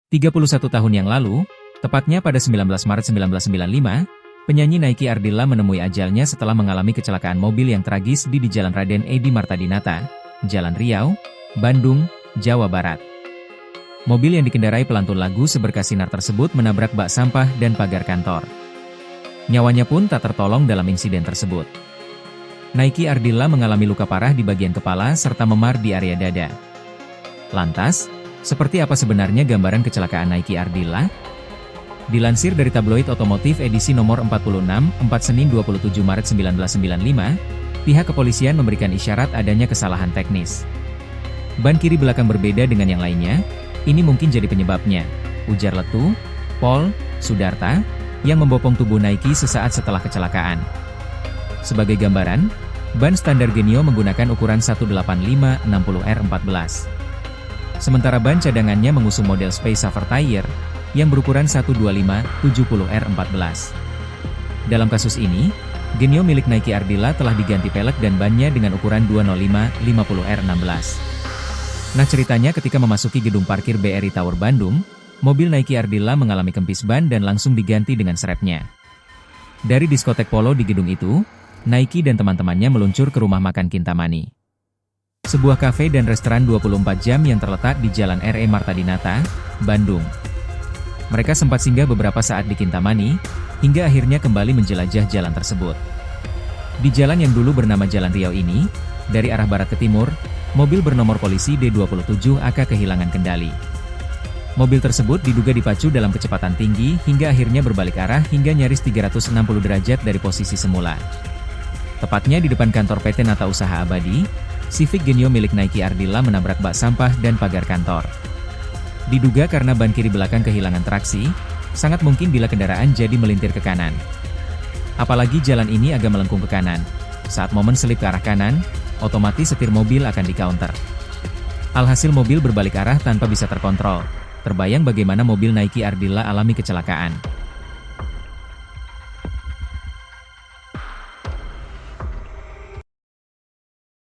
31 tahun yang lalu, tepatnya pada 19 Maret 1995, penyanyi Nike Ardilla menemui ajalnya setelah mengalami kecelakaan mobil yang tragis di Jalan Raden Edi Martadinata, Jalan Riau, Bandung, Jawa Barat. Mobil yang dikendarai pelantun lagu seberkas sinar tersebut menabrak bak sampah dan pagar kantor. Nyawanya pun tak tertolong dalam insiden tersebut. Nike Ardilla mengalami luka parah di bagian kepala serta memar di area dada. Lantas, seperti apa sebenarnya gambaran kecelakaan Nike Ardilla? Dilansir dari tabloid otomotif edisi nomor 46, 4 Senin 27 Maret 1995, pihak kepolisian memberikan isyarat adanya kesalahan teknis. Ban kiri belakang berbeda dengan yang lainnya, ini mungkin jadi penyebabnya, ujar Letu, Pol, Sudarta, yang membopong tubuh Nike sesaat setelah kecelakaan. Sebagai gambaran, ban standar Genio menggunakan ukuran 185/60R14. Sementara ban cadangannya mengusung model Space Saver Tire, yang berukuran 125/70R14. Dalam kasus ini, Genio milik Nike Ardilla telah diganti pelek dan bannya dengan ukuran 205/50R16. Nah ceritanya ketika memasuki gedung parkir BRI Tower Bandung, mobil Nike Ardilla mengalami kempis ban dan langsung diganti dengan serepnya. Dari diskotek Polo di gedung itu, Nike dan teman-temannya meluncur ke rumah makan Kintamani, sebuah kafe dan restoran 24 jam yang terletak di Jalan R.E. Martadinata, Bandung. Mereka sempat singgah beberapa saat di Kintamani, hingga akhirnya kembali menjelajah jalan tersebut. Di jalan yang dulu bernama Jalan Riau ini, dari arah barat ke timur, mobil bernomor polisi D27AK kehilangan kendali. Mobil tersebut diduga dipacu dalam kecepatan tinggi hingga akhirnya berbalik arah hingga nyaris 360 derajat dari posisi semula. Tepatnya di depan kantor PT Nata Usaha Abadi, Civic Genio milik Nike Ardilla menabrak bak sampah dan pagar kantor. Diduga karena ban kiri belakang kehilangan traksi, sangat mungkin bila kendaraan jadi melintir ke kanan. Apalagi jalan ini agak melengkung ke kanan. Saat momen selip ke arah kanan, otomatis setir mobil akan di-counter. Alhasil mobil berbalik arah tanpa bisa terkontrol. Terbayang bagaimana mobil Nike Ardilla alami kecelakaan.